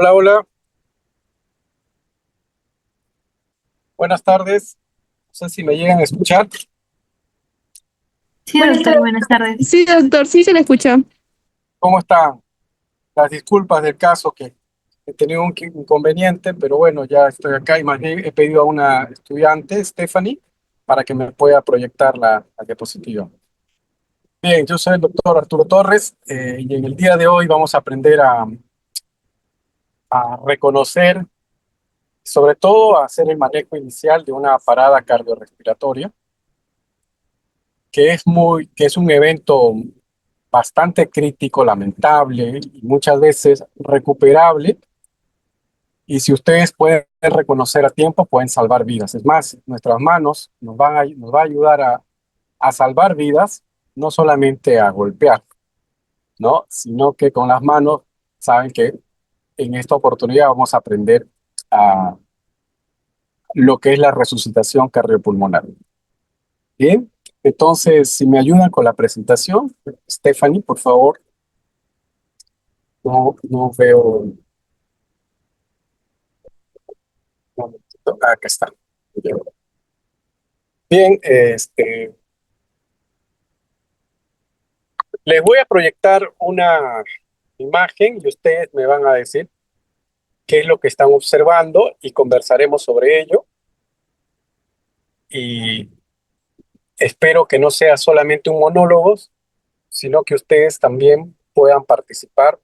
Hola, hola, buenas tardes. No sé si me llegan a escuchar. Sí, Buenas doctor, tardes. buenas tardes. Sí, doctor, sí se le escucha. ¿Cómo están? Las disculpas del caso que he tenido un inconveniente, pero bueno, ya estoy acá y más bien he pedido a una estudiante, Stephanie, para que me pueda proyectar la diapositiva. Bien, yo soy el doctor Arturo Torres y en el día de hoy vamos a aprender a reconocer, sobre todo a hacer el manejo inicial de una parada cardiorrespiratoria, que es un evento bastante crítico, lamentable y muchas veces recuperable. Y si ustedes pueden reconocer a tiempo, pueden salvar vidas. Es más, nuestras manos nos va a ayudar a salvar vidas, no solamente a golpear, ¿no? Sino que con las manos, saben que en esta oportunidad vamos a aprender a lo que es la resucitación cardiopulmonar. Bien, entonces, si me ayudan con la presentación, Stephanie, por favor, no veo. Un momentito. Acá está. Bien, les voy a proyectar una imagen y ustedes me van a decir qué es lo que están observando y conversaremos sobre ello. Y espero que no sea solamente un monólogo, sino que ustedes también puedan participar,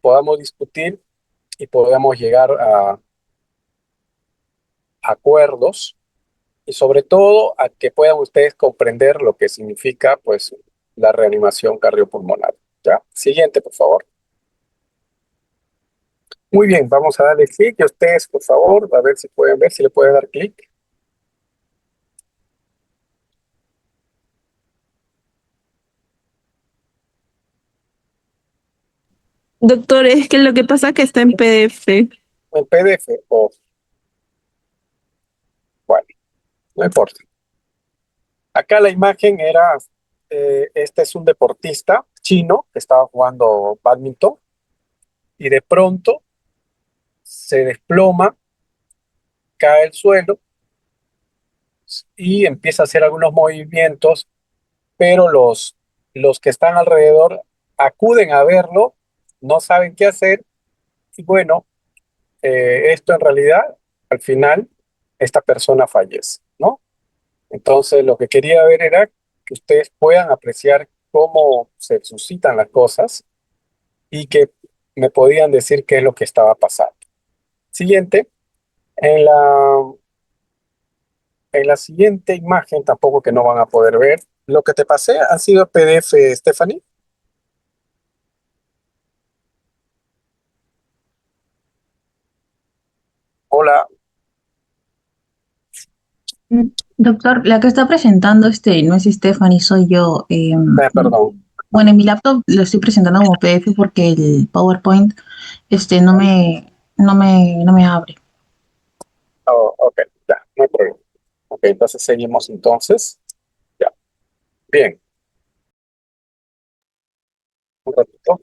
podamos discutir y podamos llegar a acuerdos y sobre todo a que puedan ustedes comprender lo que significa pues la reanimación cardiopulmonar. ¿Ya? Siguiente, por favor. Muy bien, vamos a darle clic y ustedes, por favor, a ver si pueden ver, si le pueden dar clic. Doctor, es que lo que pasa es que está en PDF. En PDF o, bueno, no importa. Acá la imagen era, este es un deportista chino que estaba jugando badminton y de pronto se desploma, cae al suelo y empieza a hacer algunos movimientos, pero los que están alrededor acuden a verlo, no saben qué hacer y bueno, esto en realidad, al final, esta persona fallece, ¿no? Entonces, lo que quería ver era que ustedes puedan apreciar cómo se suscitan las cosas y que me podían decir qué es lo que estaba pasando. Siguiente, en en la siguiente imagen, tampoco que no van a poder ver, lo que te pasé han sido PDF, Stephanie. Hola, Doctor, la que está presentando no es Stephanie, soy yo. perdón. Bueno, en mi laptop lo estoy presentando como PDF porque el PowerPoint no me abre. Oh, ok, ya, no hay problema. Ok, entonces seguimos entonces. Ya, bien, un ratito.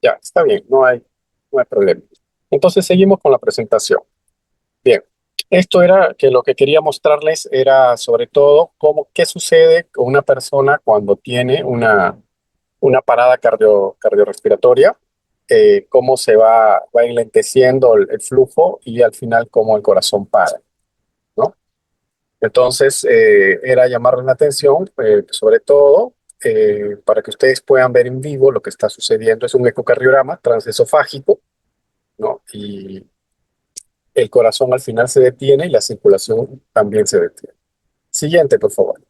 Ya, está bien, no hay problema. Entonces seguimos con la presentación. Bien, esto era que lo que quería mostrarles era sobre todo qué sucede con una persona cuando tiene una parada cardiorrespiratoria, cómo va enlenteciendo el flujo y al final cómo el corazón para, ¿no? Entonces, era llamarles la atención, sobre todo, para que ustedes puedan ver en vivo lo que está sucediendo. Es un ecocardiograma transesofágico, ¿no? Y el corazón al final se detiene y la circulación también se detiene. Siguiente, por favor.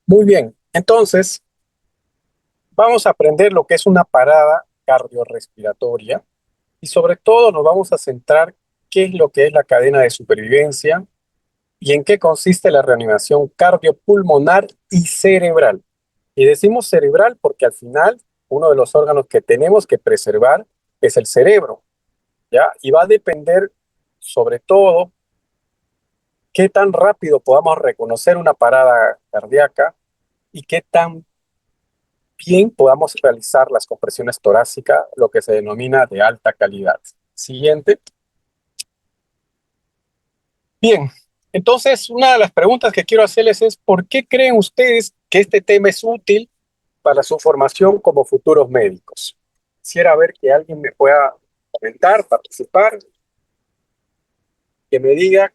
Muy bien. Entonces, vamos a aprender lo que es una parada cardiorrespiratoria y sobre todo nos vamos a centrar qué es lo que es la cadena de supervivencia, ¿Y en qué consiste la reanimación cardiopulmonar y cerebral? Y decimos cerebral porque al final uno de los órganos que tenemos que preservar es el cerebro, ¿ya? Y va a depender sobre todo qué tan rápido podamos reconocer una parada cardíaca y qué tan bien podamos realizar las compresiones torácicas, lo que se denomina de alta calidad. Siguiente. Bien, entonces una de las preguntas que quiero hacerles es, ¿por qué creen ustedes que este tema es útil para su formación como futuros médicos? Quisiera ver que alguien me pueda comentar, participar, que me diga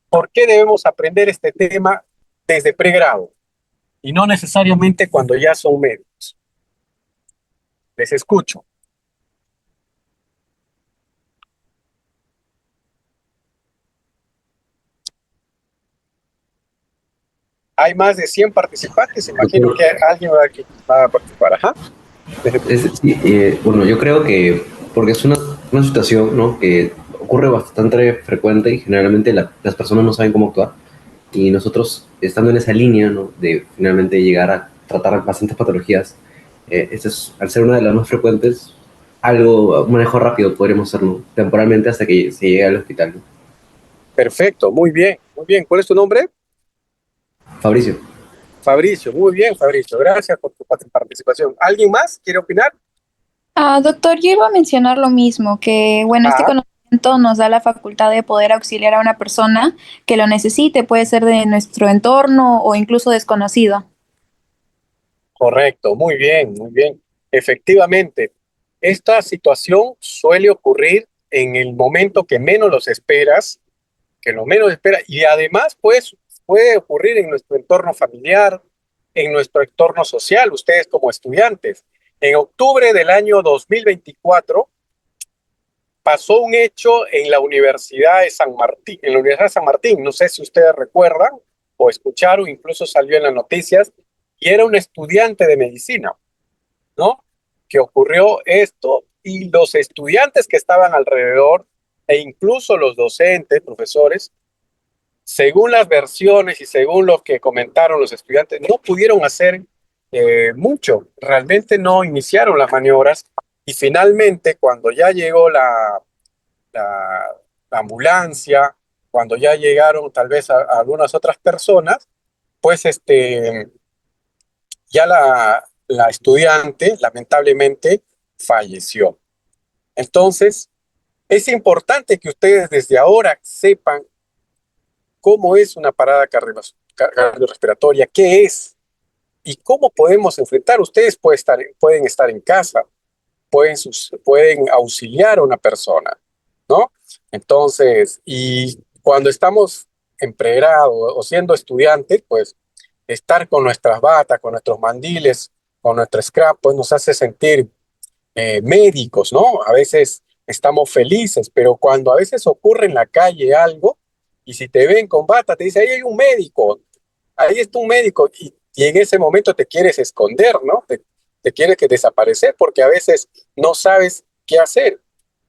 por qué debemos aprender este tema desde pregrado y no necesariamente cuando ya son médicos. Les escucho. Hay más de 100 participantes, imagino Doctor, que alguien va a participar. Ajá. sí, bueno, yo creo que porque es una situación, ¿no?, que ocurre bastante frecuente y generalmente las personas no saben cómo actuar y nosotros estando en esa línea, ¿no?, de finalmente llegar a tratar bastantes patologías, esto es, al ser una de las más frecuentes, algo, un manejo rápido podríamos hacerlo temporalmente hasta que se llegue al hospital, ¿no? Perfecto, muy bien, muy bien. ¿Cuál es tu nombre? Fabricio. Fabricio, muy bien, Fabricio. Gracias por tu participación. ¿Alguien más quiere opinar? Doctor, yo iba a mencionar lo mismo, que bueno, este Ah, conocimiento nos da la facultad de poder auxiliar a una persona que lo necesite, puede ser de nuestro entorno o incluso desconocido. correcto, muy bien, muy bien. Efectivamente, esta situación suele ocurrir en el momento que menos los esperas, que lo menos esperas, y además pues, puede ocurrir en nuestro entorno familiar, en nuestro entorno social, ustedes como estudiantes. En octubre del año 2024 pasó un hecho en la Universidad de San Martín, en la Universidad de San Martín, no sé si ustedes recuerdan o escucharon, incluso salió en las noticias, y era un estudiante de medicina, ¿no? Que ocurrió esto y los estudiantes que estaban alrededor e incluso los docentes, profesores, según las versiones y según lo que comentaron los estudiantes, no pudieron hacer mucho, realmente no iniciaron las maniobras y finalmente cuando ya llegó la, la ambulancia, cuando ya llegaron tal vez a algunas otras personas, pues ya la estudiante lamentablemente falleció. Entonces, es importante que ustedes desde ahora sepan cómo es una parada cardiorrespiratoria, qué es y cómo podemos enfrentar. Ustedes pueden estar en casa, pueden auxiliar a una persona, ¿no? Entonces, y cuando estamos en pregrado o siendo estudiantes, pues estar con nuestras batas, con nuestros mandiles, con nuestro scrap, pues nos hace sentir médicos, ¿no? A veces estamos felices, pero cuando a veces ocurre en la calle algo, y si te ven con bata, te dice, ahí hay un médico, ahí está un médico, y en ese momento te quieres esconder, ¿no? Te quieres que desaparecer porque a veces no sabes qué hacer.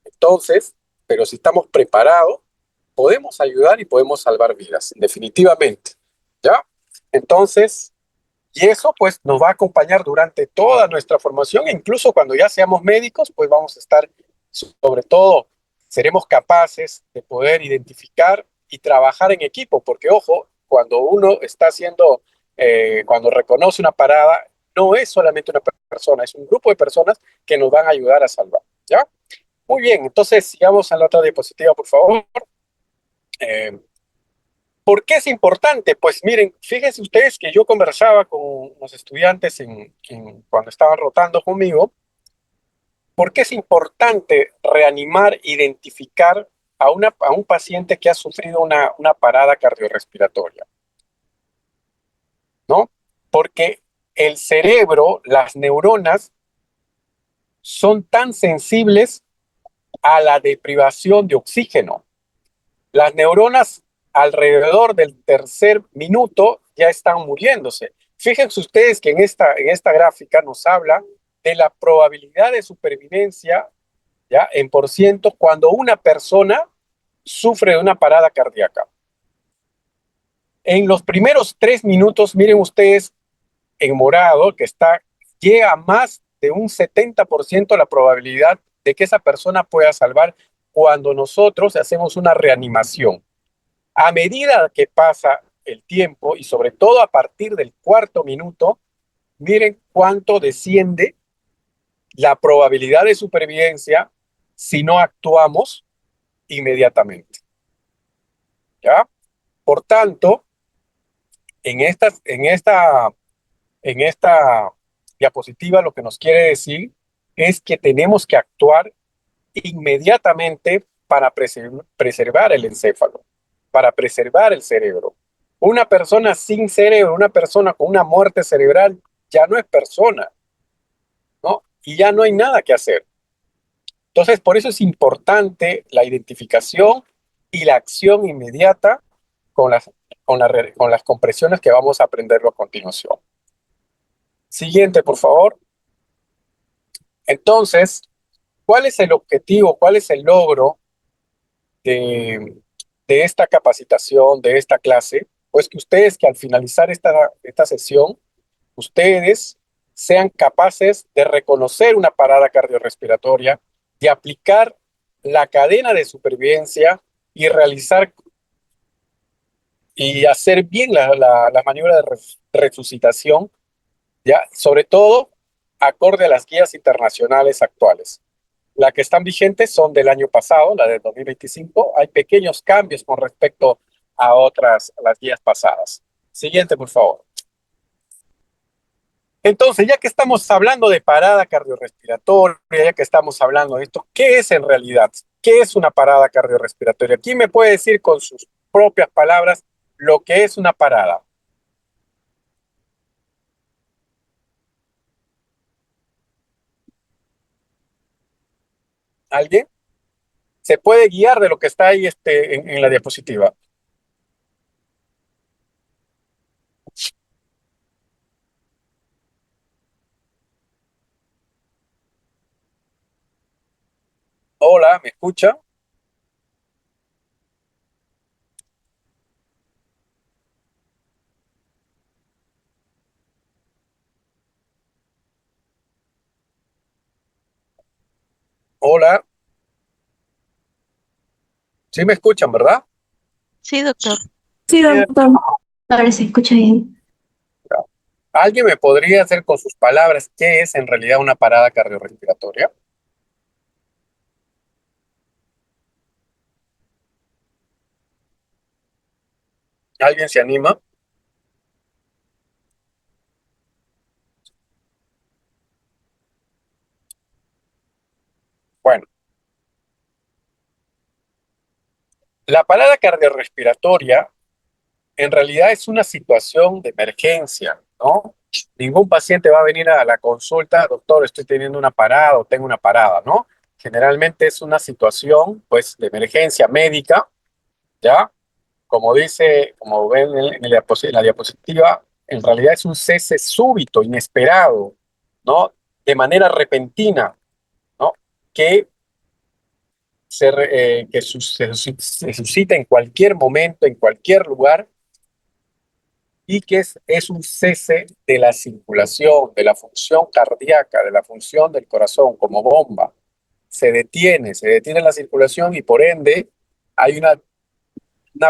Entonces, pero si estamos preparados, podemos ayudar y podemos salvar vidas, definitivamente, ¿ya? Entonces, y eso pues nos va a acompañar durante toda nuestra formación, e incluso cuando ya seamos médicos, pues vamos a estar, sobre todo, seremos capaces de poder identificar y trabajar en equipo, porque ojo, cuando uno está haciendo, cuando reconoce una parada, no es solamente una persona, es un grupo de personas que nos van a ayudar a salvar, ¿ya? Muy bien, entonces sigamos a la otra diapositiva, por favor. Eh, ¿Por qué es importante? Pues miren, fíjense ustedes que yo conversaba con los estudiantes cuando estaban rotando conmigo. ¿Por qué es importante reanimar, identificar a un paciente que ha sufrido una parada cardiorrespiratoria? ¿No? Porque el cerebro, las neuronas, son tan sensibles a la deprivación de oxígeno. Las neuronas alrededor del tercer minuto ya están muriéndose. Fíjense ustedes que en esta gráfica nos habla de la probabilidad de supervivencia, ¿ya? En por ciento cuando una persona sufre de una parada cardíaca. En los primeros 3 minutos, miren ustedes, en morado, llega a más de un 70% la probabilidad de que esa persona pueda salvar cuando nosotros hacemos una reanimación. A medida que pasa el tiempo y sobre todo a partir del cuarto minuto, miren cuánto desciende la probabilidad de supervivencia si no actuamos inmediatamente. ¿Ya? Por tanto, en esta diapositiva lo que nos quiere decir es que tenemos que actuar inmediatamente para preservar el encéfalo, para preservar el cerebro. Una persona sin cerebro, una persona con una muerte cerebral, ya no es persona, ¿no? Y ya no hay nada que hacer. Entonces, por eso es importante la identificación y la acción inmediata con las compresiones que vamos a aprenderlo a continuación. Siguiente, por favor. Entonces, ¿cuál es el objetivo, cuál es el logro de esta capacitación, de esta clase? Pues que ustedes, que al finalizar esta sesión, ustedes sean capaces de reconocer una parada cardiorrespiratoria, de aplicar la cadena de supervivencia y realizar y hacer bien la maniobra de resucitación, ¿ya? Sobre todo acorde a las guías internacionales actuales. Las que están vigentes son del año pasado, la del 2025. Hay pequeños cambios con respecto a las guías pasadas. Siguiente, por favor. Entonces, ya que estamos hablando de parada cardiorrespiratoria, ya que estamos hablando de esto, ¿qué es en realidad? ¿Qué es una parada cardiorrespiratoria? ¿Quién me puede decir con sus propias palabras lo que es una parada? ¿Alguien? ¿Se puede guiar de lo que está ahí en la diapositiva? Hola, ¿me escucha? Hola, sí me escuchan, ¿verdad? Sí, doctor. Sí, Bien. doctor. Ahora se escucha bien. ¿Alguien me podría hacer con sus palabras qué es en realidad una parada cardiorrespiratoria? ¿Alguien se anima? Bueno, la parada cardiorrespiratoria en realidad es una situación de emergencia, ¿no? Ningún paciente va a venir a la consulta, doctor, estoy teniendo una parada o tengo una parada, ¿no? Generalmente es una situación, pues, de emergencia médica, ¿ya? Como ven en la diapositiva, en realidad es un cese súbito, inesperado, ¿no? De manera repentina, ¿no? Que se suscita en cualquier momento, en cualquier lugar, y que es un cese de la circulación, de la función cardíaca, de la función del corazón como bomba. Se detiene la circulación y por ende hay una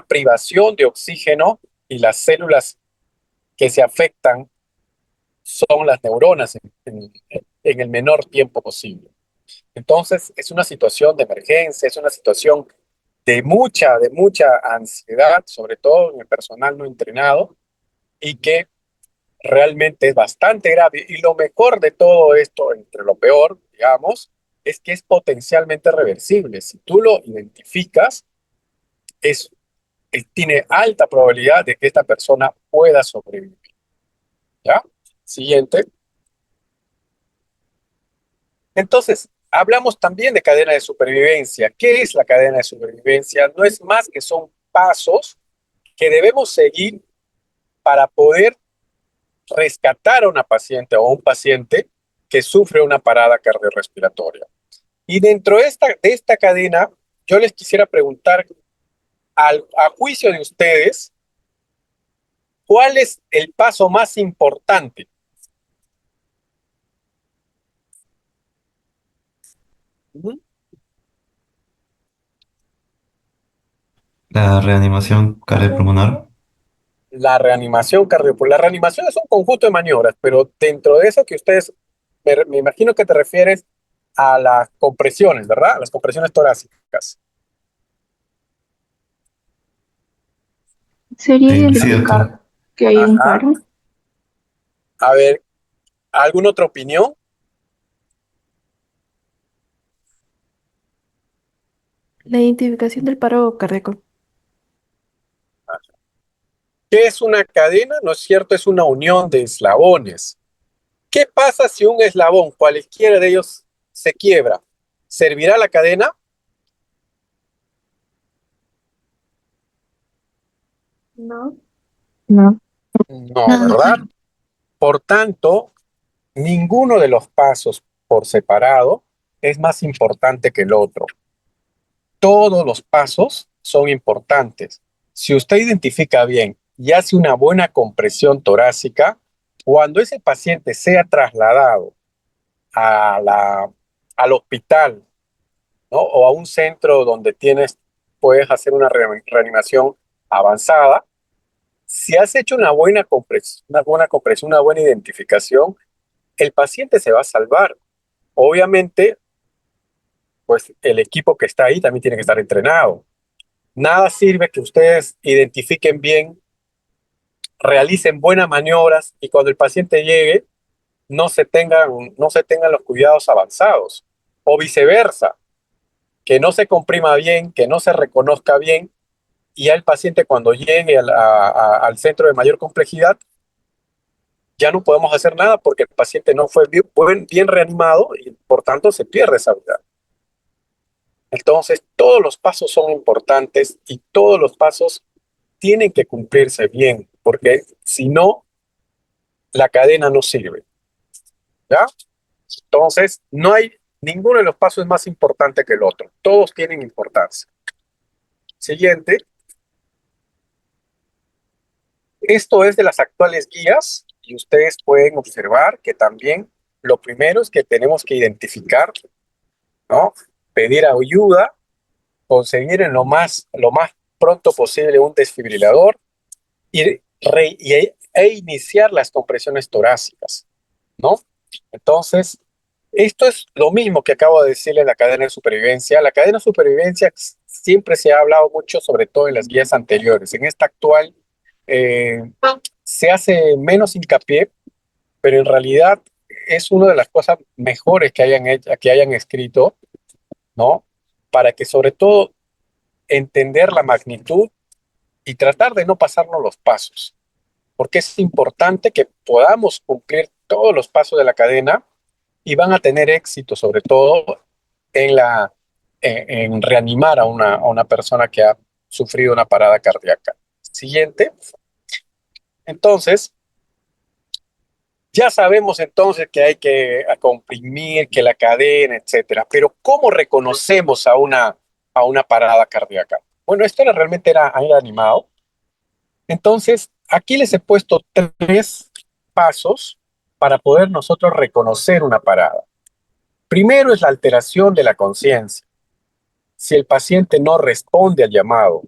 privación de oxígeno y las células que se afectan son las neuronas en el menor tiempo posible. Entonces, es una situación de emergencia, es una situación de mucha ansiedad, sobre todo en el personal no entrenado, y que realmente es bastante grave. Y lo mejor de todo esto, entre lo peor, digamos, es que es potencialmente reversible. Si tú lo identificas, es, tiene alta probabilidad de que esta persona pueda sobrevivir. ¿Ya? Siguiente. Entonces, hablamos también de cadena de supervivencia. ¿Qué es la cadena de supervivencia? No es más que son pasos que debemos seguir para poder rescatar a una paciente o un paciente que sufre una parada cardiorrespiratoria. Y dentro de esta cadena, yo les quisiera preguntar, a juicio de ustedes, ¿Cuál es el paso más importante? Ujú. La reanimación cardiopulmonar. La reanimación cardiopulmonar. La reanimación es un conjunto de maniobras, pero dentro de eso que ustedes, me imagino que te refieres a las compresiones, ¿verdad? A las compresiones torácicas. ¿Sería Sí, sí, doctor. identificar que hay un Ajá. paro? A ver, ¿alguna otra opinión? La identificación del paro cardíaco. ¿Qué es una cadena? ¿No es cierto? Es una unión de eslabones. ¿Qué pasa si un eslabón, cualquiera de ellos, se quiebra? ¿Servirá la cadena? No. No. No, No, ¿verdad? doctor. Por tanto, ninguno de los pasos por separado es más importante que el otro. Todos los pasos son importantes. Si usted identifica bien y hace una buena compresión torácica, cuando ese paciente sea trasladado a al hospital, ¿no? O a un centro donde puedes hacer una reanimación avanzada, si has hecho una buena compresión, una buena identificación, el paciente se va a salvar. Obviamente, pues el equipo que está ahí también tiene que estar entrenado. Nada sirve que ustedes identifiquen bien, realicen buenas maniobras y cuando el paciente llegue no se tengan los cuidados avanzados. O viceversa, que no se comprima bien, que no se reconozca bien y ya el paciente cuando llegue al centro de mayor complejidad ya no podemos hacer nada porque el paciente no fue bien reanimado y por tanto se pierde esa vida. Entonces, todos los pasos son importantes y todos los pasos tienen que cumplirse bien, porque si no, la cadena no sirve, ¿ya? Entonces, no hay ninguno de los pasos es más importante que el otro. Todos tienen importancia. Siguiente. Esto es de las actuales guías y ustedes pueden observar que también lo primero es que tenemos que identificar, ¿no? Pedir ayuda, conseguir lo más pronto posible un desfibrilador e iniciar las compresiones torácicas, ¿no? Entonces, esto es lo mismo que acabo de decirle en la cadena de supervivencia. La cadena de supervivencia siempre se ha hablado mucho, sobre todo en las guías anteriores. En esta actual se hace menos hincapié, pero en realidad es una de las cosas mejores que hayan escrito, ¿no? Para que sobre todo entender la magnitud y tratar de no pasarnos los pasos, porque es importante que podamos cumplir todos los pasos de la cadena y van a tener éxito, sobre todo en reanimar a una persona que ha sufrido una parada cardíaca. Siguiente. Entonces, ya sabemos entonces que hay que comprimir, que la cadena, etcétera. Pero ¿cómo reconocemos a una parada cardíaca? Bueno, esto realmente era animado. Entonces, aquí les he puesto 3 pasos para poder nosotros reconocer una parada. Primero es la alteración de la conciencia. Si el paciente no responde al llamado,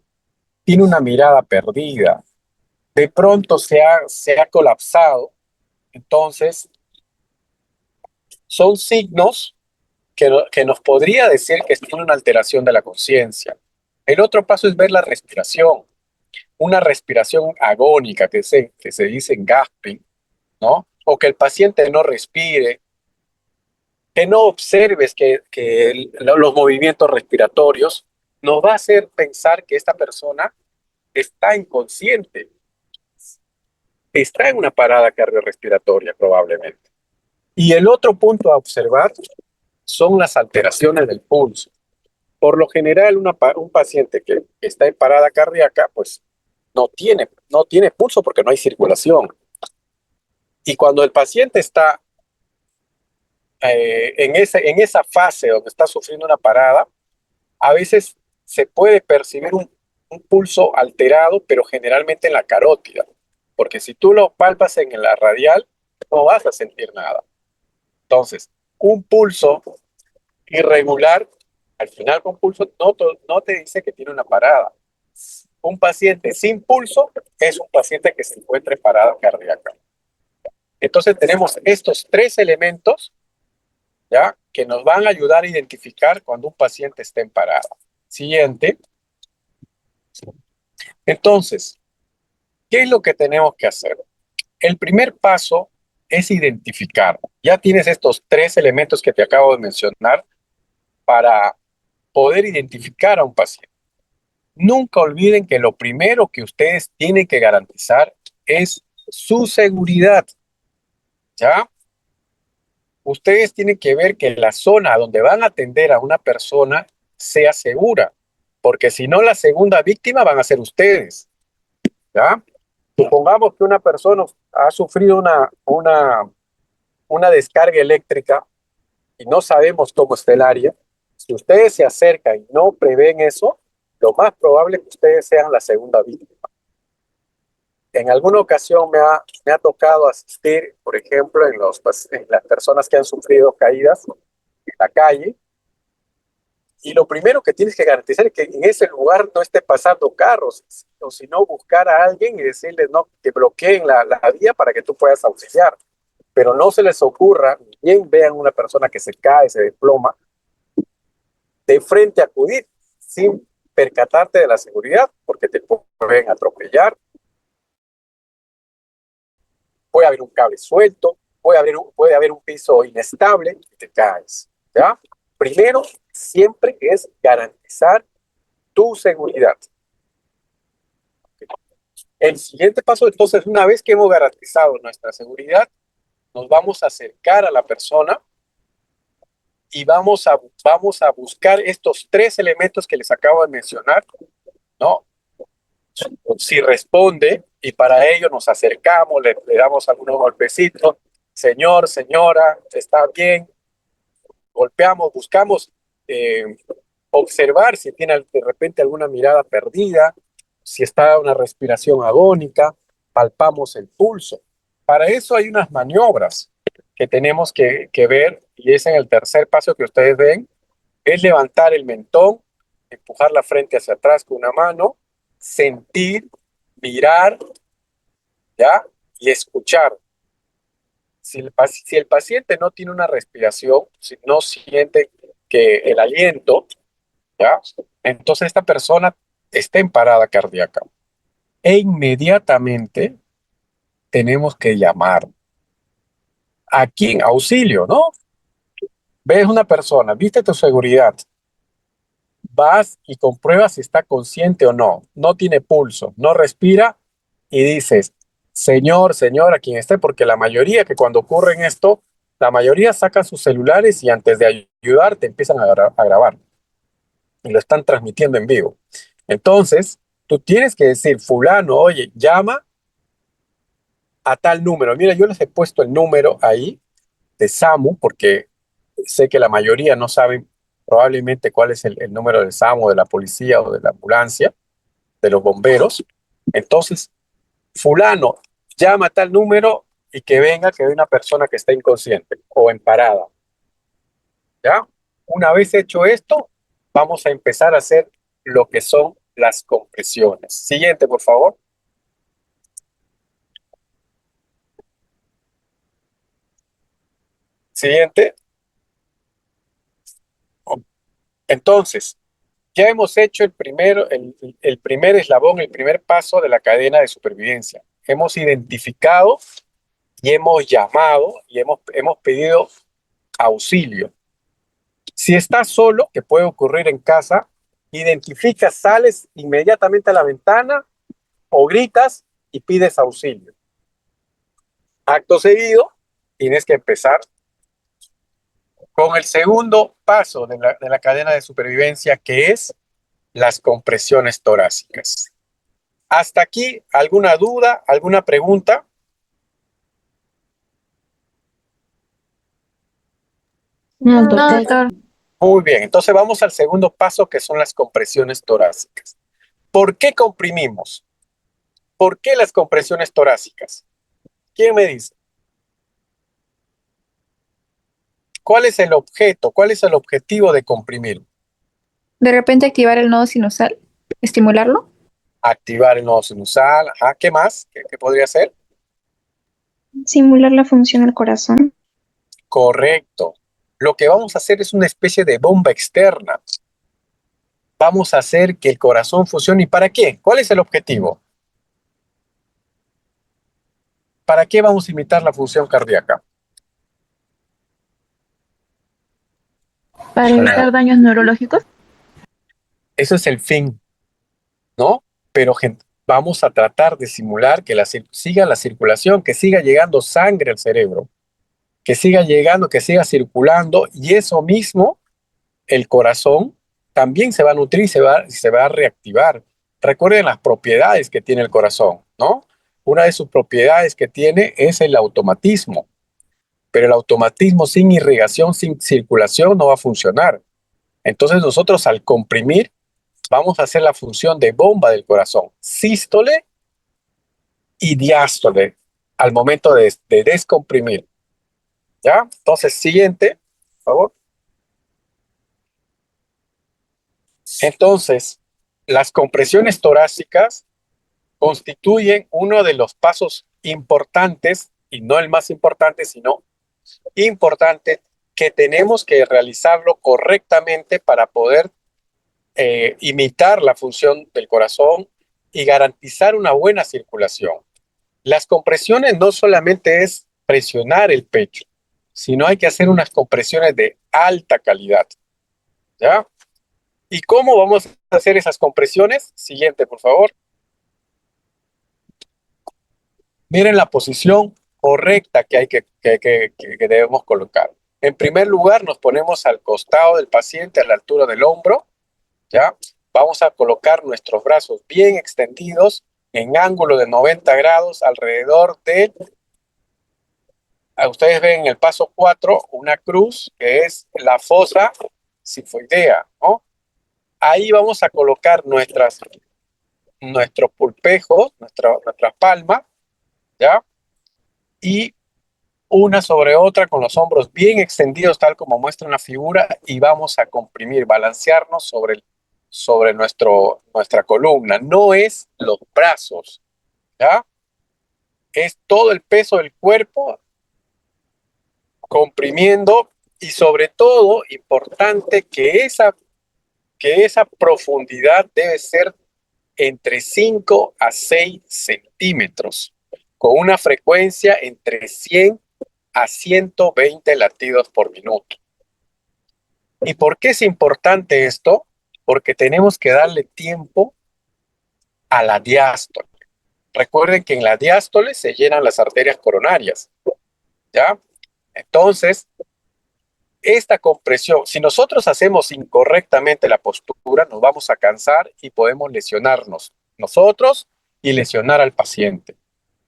tiene una mirada perdida, de pronto se ha colapsado, entonces son signos que nos podría decir que tiene una alteración de la conciencia. El otro paso es ver la respiración, una respiración agónica que se dice en gasping, ¿no? O que el paciente no respire, que no observes que los movimientos respiratorios, nos va a hacer pensar que esta persona está inconsciente, está en una parada cardiorrespiratoria probablemente. Y el otro punto a observar son las alteraciones del pulso. Por lo general, un paciente que está en parada cardíaca, pues no tiene pulso porque no hay circulación. Y cuando el paciente está en esa fase donde está sufriendo una parada, a veces se puede percibir un pulso alterado, pero generalmente en la carótida. porque si tú lo palpas en la radial, no vas a sentir nada. Entonces, un pulso irregular, al final con pulso, no te dice que tiene una parada. Un paciente sin pulso es un paciente que se encuentra en parada cardíaca. Entonces tenemos estos tres elementos, ¿ya?, que nos van a ayudar a identificar cuando un paciente está en parada. Siguiente. Entonces, ¿qué es lo que tenemos que hacer? El primer paso es identificar. Ya tienes estos tres elementos que te acabo de mencionar para poder identificar a un paciente. Nunca olviden que lo primero que ustedes tienen que garantizar es su seguridad, ¿ya? Ustedes tienen que ver que la zona donde van a atender a una persona sea segura, porque si no, la segunda víctima van a ser ustedes, ¿ya? Supongamos que una persona ha sufrido una descarga eléctrica y no sabemos cómo está el área. Si ustedes se acercan y no prevén eso, lo más probable es que ustedes sean la segunda víctima. En alguna ocasión me ha tocado asistir, por ejemplo, en las personas que han sufrido caídas en la calle, y lo primero que tienes que garantizar es que en ese lugar no esté pasando carros, o si no, buscar a alguien y decirles no, que bloqueen la vía para que tú puedas auxiliar. Pero no se les ocurra, bien vean una persona que se cae, se desploma, de frente a acudir sin percatarte de la seguridad, porque te pueden atropellar, puede haber un cable suelto, puede haber un piso inestable y te caes, ¿ya? Primero, siempre es garantizar tu seguridad. El siguiente paso, entonces, una vez que hemos garantizado nuestra seguridad, nos vamos a acercar a la persona y vamos a buscar estos tres elementos que les acabo de mencionar, ¿no? Si responde, y para ello nos acercamos, le damos algunos golpecitos, señor, señora, está bien, golpeamos, buscamos observar si tiene de repente alguna mirada perdida, si está una respiración agónica, palpamos el pulso. Para eso hay unas maniobras que tenemos que ver, y es en el tercer paso que ustedes ven, es levantar el mentón, empujar la frente hacia atrás con una mano, sentir, mirar, ¿ya? Y escuchar. Si el paciente no tiene una respiración, si no siente que el aliento, ¿ya?, entonces esta persona está en parada cardíaca. E inmediatamente tenemos que llamar. ¿A quién? Auxilio, ¿no? Ves una persona, viste tu seguridad, vas y compruebas si está consciente o no, no tiene pulso, no respira, y dices, señor, señora, quien esté, porque la mayoría que cuando ocurre en esto, la mayoría sacan sus celulares y antes de ayudar te empiezan a grabar y lo están transmitiendo en vivo. Entonces, tú tienes que decir, fulano, oye, llama a tal número. Mira, yo les he puesto el número ahí de SAMU porque sé que la mayoría no saben probablemente cuál es el número del SAMU, de la policía o de la ambulancia, de los bomberos. Entonces, fulano, llama a tal número y que venga, que hay una persona que está inconsciente o en parada. ¿Ya? Una vez hecho esto, vamos a empezar a hacer lo que son las compresiones. Siguiente, por favor. Siguiente. Entonces, ya hemos hecho el primer eslabón, el primer paso de la cadena de supervivencia. Hemos identificado y hemos llamado y hemos pedido auxilio. Si estás solo, que puede ocurrir en casa, identificas, sales inmediatamente a la ventana o gritas y pides auxilio. Acto seguido, tienes que empezar con el segundo paso de la cadena de supervivencia, que es las compresiones torácicas. Hasta aquí, ¿alguna duda, alguna pregunta? No, No, doctor. doctor. Muy bien, entonces vamos al segundo paso, que son las compresiones torácicas. ¿Por qué comprimimos? ¿Por qué las compresiones torácicas? ¿Quién me dice? ¿Cuál es el objeto? ¿Cuál es el objetivo de comprimir? De repente activar el nodo sinusal, estimularlo. Activar el nodo sinusal. Ajá, ¿qué más? ¿Qué podría ser? Simular la función del corazón. Correcto. Lo que vamos a hacer es una especie de bomba externa. Vamos a hacer que el corazón funcione. ¿Y para qué? ¿Cuál es el objetivo? ¿Para qué vamos a imitar la función cardíaca? Para evitar daños neurológicos. Ese es el fin, ¿no? Pero vamos a tratar de simular que siga la circulación, que siga llegando sangre al cerebro, que siga llegando, que siga circulando, y eso mismo, el corazón también se va a nutrir y se va a reactivar. Recuerden las propiedades que tiene el corazón, ¿no? Una de sus propiedades que tiene es el automatismo, pero el automatismo sin irrigación, sin circulación, no va a funcionar. Entonces nosotros al comprimir, vamos a hacer la función de bomba del corazón, sístole y diástole, al momento de descomprimir. ¿Ya? Entonces, siguiente, por favor. Entonces, las compresiones torácicas constituyen uno de los pasos importantes, y no el más importante, sino importante, que tenemos que realizarlo correctamente para poder imitar la función del corazón y garantizar una buena circulación. Las compresiones no solamente es presionar el pecho, sino hay que hacer unas compresiones de alta calidad. ¿Ya? ¿Y cómo vamos a hacer esas compresiones? Siguiente, por favor. Miren la posición correcta que que debemos colocar. En primer lugar, nos ponemos al costado del paciente, a la altura del hombro. ¿Ya? Vamos a colocar nuestros brazos bien extendidos en ángulo de 90 grados alrededor de, ustedes ven en el paso 4 una cruz que es la fosa sifoidea, ¿no? Ahí vamos a colocar nuestros pulpejos, nuestras palmas, ¿ya? Y una sobre otra con los hombros bien extendidos, tal como muestra una figura, y vamos a comprimir, balancearnos sobre nuestra columna. No es los brazos, ¿ya? Es todo el peso del cuerpo comprimiendo, y sobre todo, importante, que esa profundidad debe ser entre 5 a 6 centímetros, con una frecuencia entre 100 a 120 latidos por minuto. ¿Y por qué es importante esto? Porque tenemos que darle tiempo a la diástole. Recuerden que en la diástole se llenan las arterias coronarias, ¿ya? Entonces, esta compresión, si nosotros hacemos incorrectamente la postura, nos vamos a cansar y podemos lesionarnos nosotros y lesionar al paciente.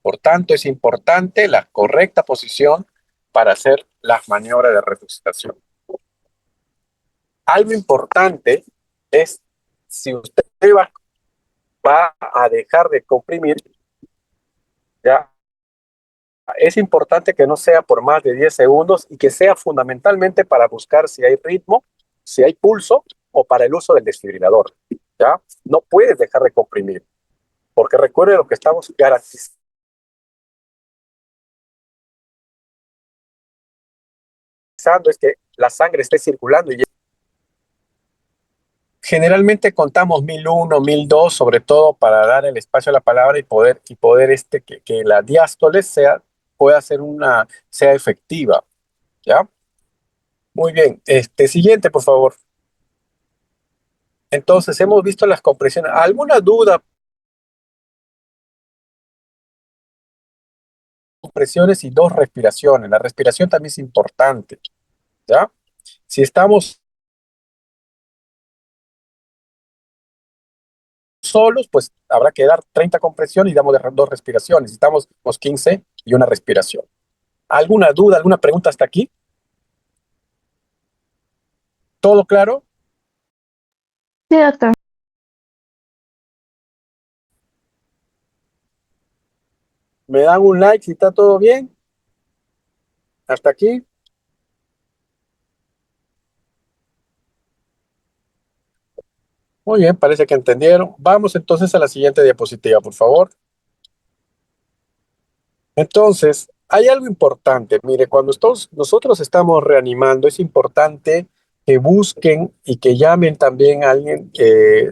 Por tanto, es importante la correcta posición para hacer las maniobras de resucitación. Algo importante es, si usted va a dejar de comprimir, ya, es importante que no sea por más de 10 segundos y que sea fundamentalmente para buscar si hay ritmo, si hay pulso o para el uso del desfibrilador. ¿Ya? No puedes dejar de comprimir, porque recuerde lo que estamos garantizando es que la sangre esté circulando. Y generalmente contamos 1001, 1002, sobre todo para dar el espacio a la palabra y poder que la diástole pueda ser sea efectiva. ¿Ya? Muy bien. Siguiente, por favor. Entonces, hemos visto las compresiones. ¿Alguna duda? Compresiones y dos respiraciones. La respiración también es importante, ¿ya? Si estamos solos, pues habrá que dar 30 compresiones y damos dos respiraciones. Si estamos los 15 y una respiración. ¿Alguna duda, alguna pregunta hasta aquí? ¿Todo claro? Sí, doctor. ¿Me dan un like si está todo bien? ¿Hasta aquí? Muy bien, parece que entendieron. Vamos entonces a la siguiente diapositiva, por favor. Entonces, hay algo importante. Mire, cuando nosotros estamos reanimando, es importante que busquen y que llamen también a alguien,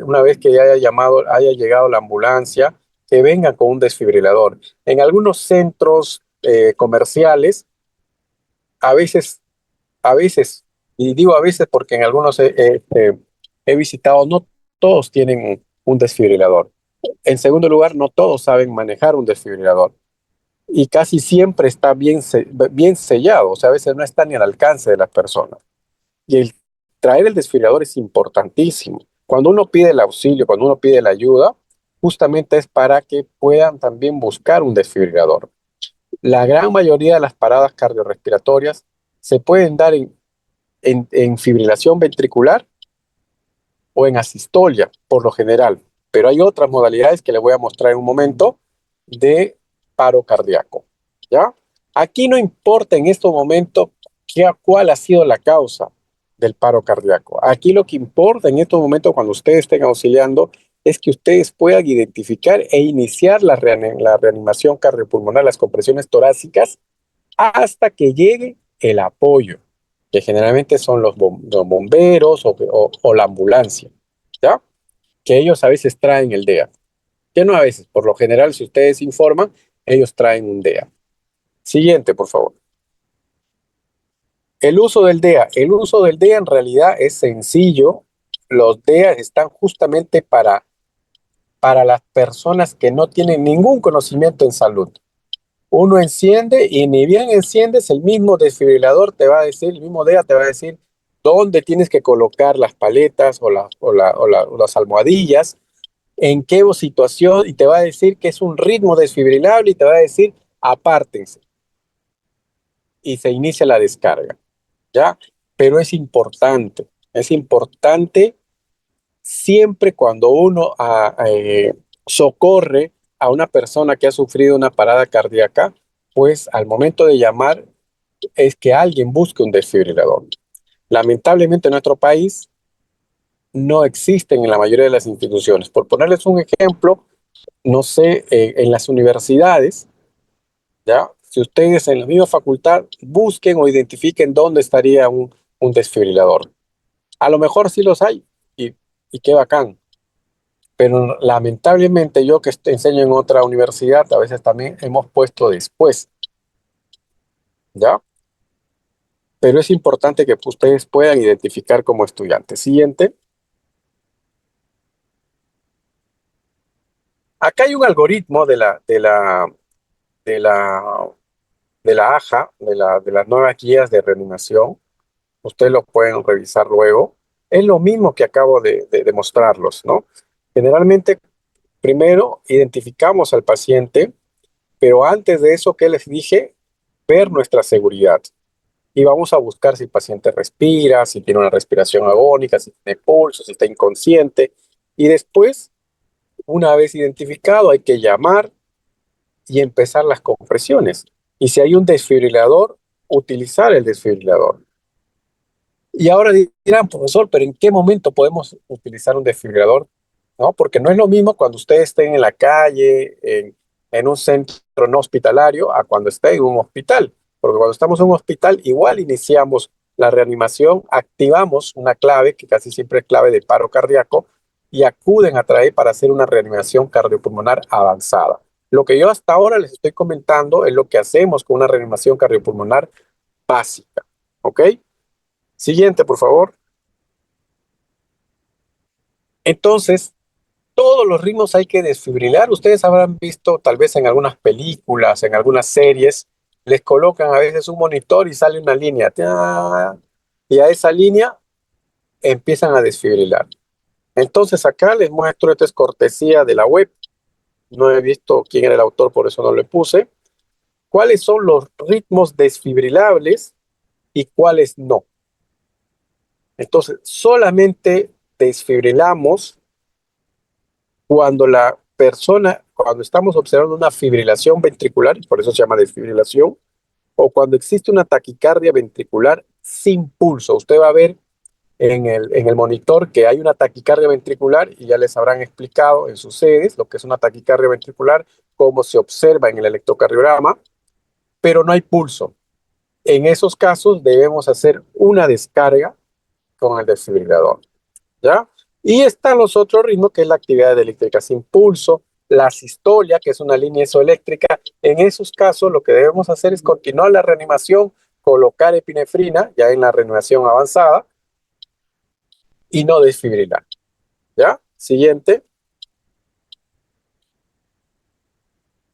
una vez que ya haya llegado la ambulancia, que vengan con un desfibrilador. En algunos centros comerciales, a veces, y digo a veces porque en algunos he visitado, no todos tienen un desfibrilador. En segundo lugar, no todos saben manejar un desfibrilador y casi siempre está bien sellado, o sea, a veces no está ni al alcance de las personas. Y el traer el desfibrilador es importantísimo. Cuando uno pide el auxilio, cuando uno pide la ayuda, justamente es para que puedan también buscar un desfibrilador. La gran mayoría de las paradas cardiorrespiratorias se pueden dar en fibrilación ventricular o en asistolia, por lo general. Pero hay otras modalidades que les voy a mostrar en un momento de paro cardíaco. ¿Ya? Aquí no importa en este momento cuál ha sido la causa del paro cardíaco. Aquí lo que importa en estos momentos cuando ustedes estén auxiliando es que ustedes puedan identificar e iniciar la reanimación cardiopulmonar, las compresiones torácicas, hasta que llegue el apoyo, que generalmente son los bomberos o la ambulancia, ¿ya? Que ellos a veces traen el DEA. Que no a veces, por lo general, si ustedes informan, ellos traen un DEA. Siguiente, por favor. El uso del DEA. El uso del DEA en realidad es sencillo. Los DEA están justamente para las personas que no tienen ningún conocimiento en salud. Uno enciende y ni bien enciendes, el mismo desfibrilador te va a decir, el mismo DEA te va a decir dónde tienes que colocar las paletas o las almohadillas, en qué situación, y te va a decir que es un ritmo desfibrilable y te va a decir apártense. Y se inicia la descarga, ¿ya? Pero es importante siempre cuando uno socorre a una persona que ha sufrido una parada cardíaca, pues al momento de llamar es que alguien busque un desfibrilador. Lamentablemente en nuestro país no existen en la mayoría de las instituciones. Por ponerles un ejemplo, no sé, en las universidades, ¿ya? Si ustedes en la misma facultad busquen o identifiquen dónde estaría un desfibrilador. A lo mejor sí los hay y qué bacán. Pero lamentablemente yo que enseño en otra universidad, a veces también hemos puesto después, ¿ya? Pero es importante que ustedes puedan identificar como estudiantes. Siguiente. Acá hay un algoritmo de la AJA, de las nuevas guías de reanimación. Ustedes lo pueden revisar luego. Es lo mismo que acabo de mostrarlos, ¿no? Generalmente, primero identificamos al paciente, pero antes de eso, ¿qué les dije? Ver nuestra seguridad. Y vamos a buscar si el paciente respira, si tiene una respiración agónica, si tiene pulso, si está inconsciente. Y después, una vez identificado, hay que llamar y empezar las compresiones. Y si hay un desfibrilador, utilizar el desfibrilador. Y ahora dirán, profesor, pero ¿en qué momento podemos utilizar un desfibrilador? ¿No? Porque no es lo mismo cuando ustedes estén en la calle, en un centro no hospitalario, a cuando estén en un hospital. Porque cuando estamos en un hospital, igual iniciamos la reanimación, activamos una clave, que casi siempre es clave de paro cardíaco, y acuden a traer para hacer una reanimación cardiopulmonar avanzada. Lo que yo hasta ahora les estoy comentando es lo que hacemos con una reanimación cardiopulmonar básica. ¿Ok? Siguiente, por favor. Entonces, todos los ritmos hay que desfibrilar. Ustedes habrán visto, tal vez en algunas películas, en algunas series, les colocan a veces un monitor y sale una línea. Y a esa línea empiezan a desfibrilar. Entonces, acá les muestro, esto es cortesía de la web. No he visto quién era el autor, por eso no le puse. ¿Cuáles son los ritmos desfibrilables y cuáles no? Entonces, solamente desfibrilamos cuando la persona cuando estamos observando una fibrilación ventricular, y por eso se llama desfibrilación, o cuando existe una taquicardia ventricular sin pulso. Usted va a ver en el monitor que hay una taquicardia ventricular y ya les habrán explicado en sus sedes lo que es una taquicardia ventricular, cómo se observa en el electrocardiograma, pero no hay pulso. En esos casos debemos hacer una descarga con el desfibrilador, ¿ya? Y están los otros ritmos, que es la actividad eléctrica sin pulso, la sistolia, que es una línea isoeléctrica. En esos casos lo que debemos hacer es continuar la reanimación, colocar epinefrina, ya en la reanimación avanzada, y no desfibrilar, ¿ya? Siguiente.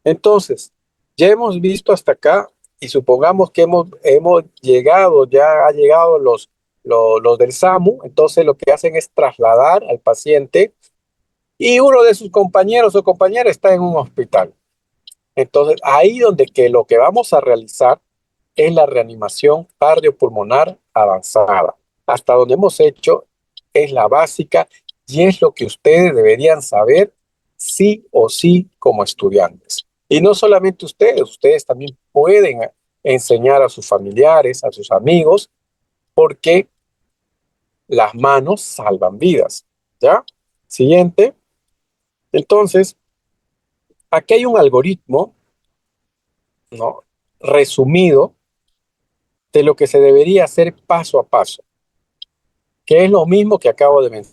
Entonces, ya hemos visto hasta acá y supongamos que hemos llegado, ya ha llegado los del SAMU, entonces lo que hacen es trasladar al paciente y uno de sus compañeros o compañeras está en un hospital. Entonces, ahí donde que lo que vamos a realizar es la reanimación cardiopulmonar avanzada. Hasta donde hemos hecho es la básica y es lo que ustedes deberían saber sí o sí como estudiantes. Y no solamente ustedes también pueden enseñar a sus familiares, a sus amigos, porque las manos salvan vidas. ¿Ya? Siguiente. Entonces, aquí hay un algoritmo, ¿no?, resumido de lo que se debería hacer paso a paso, que es lo mismo que acabo de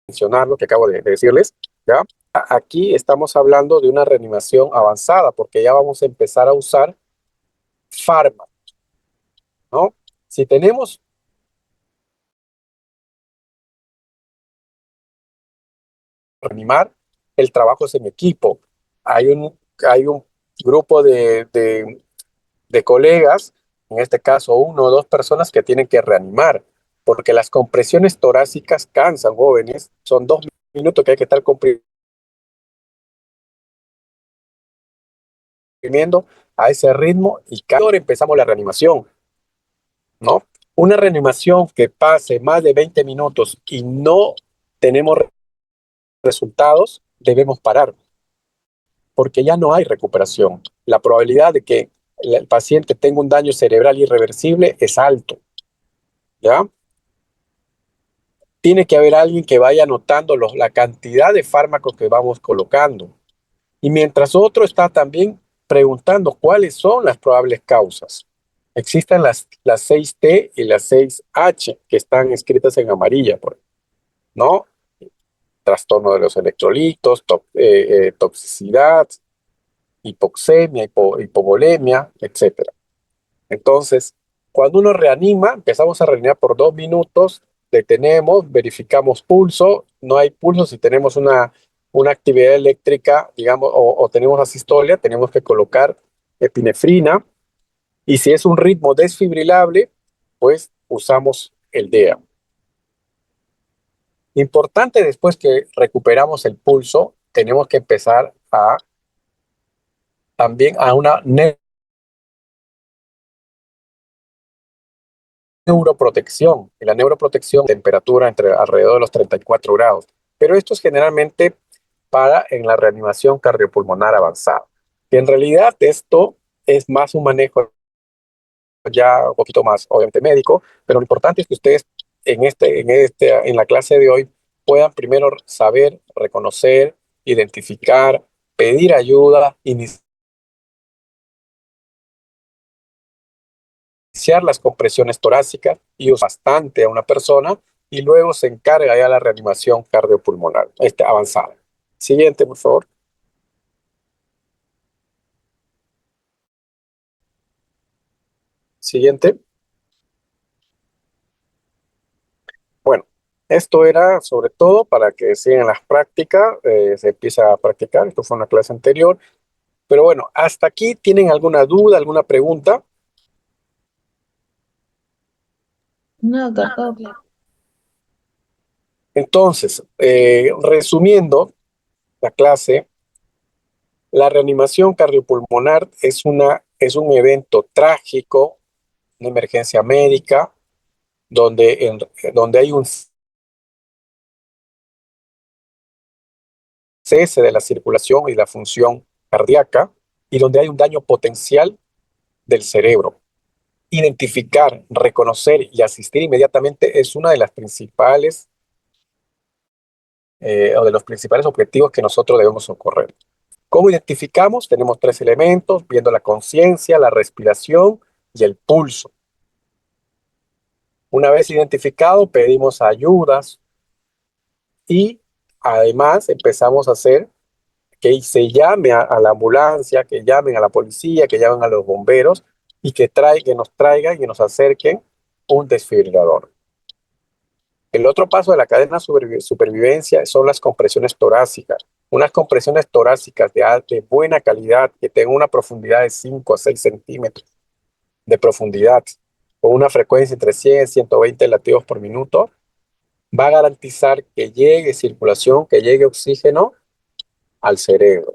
mencionar, lo que acabo de decirles, ¿ya? Aquí estamos hablando de una reanimación avanzada, porque ya vamos a empezar a usar fármacos, ¿no? Si tenemos reanimar, el trabajo es en equipo. Hay un grupo de colegas, en este caso 1 o 2 personas que tienen que reanimar, porque las compresiones torácicas cansan, jóvenes. Son 2 minutos que hay que estar comprimiendo a ese ritmo y cada hora empezamos la reanimación, ¿no? Una reanimación que pase más de 20 minutos y no tenemos resultados, debemos parar, porque ya no hay recuperación. La probabilidad de que el paciente tenga un daño cerebral irreversible es alto, ¿ya? Tiene que haber alguien que vaya anotando la cantidad de fármacos que vamos colocando. Y mientras otro está también preguntando cuáles son las probables causas. Existen las 6T y las 6H que están escritas en amarilla, ¿no? Trastorno de los electrolitos, toxicidad, hipoxemia, hipovolemia, etc. Entonces, cuando uno reanima, empezamos a reanimar por 2 minutos, detenemos, verificamos pulso, no hay pulso. Si tenemos una actividad eléctrica, digamos, o tenemos asistolia, tenemos que colocar epinefrina, y si es un ritmo desfibrilable, pues usamos el DEA. Importante, después que recuperamos el pulso, tenemos que empezar también a una neuroprotección. Y la neuroprotección, temperatura entre alrededor de los 34 grados. Pero esto es generalmente para en la reanimación cardiopulmonar avanzada. Que en realidad esto es más un manejo ya un poquito más, obviamente, médico, pero lo importante es que ustedes en la clase de hoy puedan primero saber, reconocer, identificar, pedir ayuda, iniciar las compresiones torácicas y usar bastante a una persona, y luego se encarga ya la reanimación cardiopulmonar avanzada. Siguiente, por favor. Siguiente. Bueno, esto era sobre todo para que sigan las prácticas, se empieza a practicar. Esto fue una clase anterior. Pero bueno, hasta aquí, ¿tienen alguna duda, alguna pregunta? No, doctor, todo claro. Entonces, resumiendo la clase, la reanimación cardiopulmonar es un evento trágico, una emergencia médica, donde hay un cese de la circulación y la función cardíaca y donde hay un daño potencial del cerebro. Identificar, reconocer y asistir inmediatamente es una de las principales o de los principales objetivos que nosotros debemos socorrer. ¿Cómo identificamos? Tenemos 3 elementos, viendo la conciencia, la respiración y el pulso. Una vez identificado, pedimos ayudas y además empezamos a hacer que se llame a la ambulancia, que llamen a la policía, que llamen a los bomberos y que nos traigan y nos acerquen un desfibrilador. El otro paso de la cadena de supervivencia son las compresiones torácicas. Unas compresiones torácicas de buena calidad, que tengan una profundidad de 5 a 6 centímetros de profundidad, con una frecuencia entre 100 y 120 latidos por minuto, va a garantizar que llegue circulación, que llegue oxígeno al cerebro.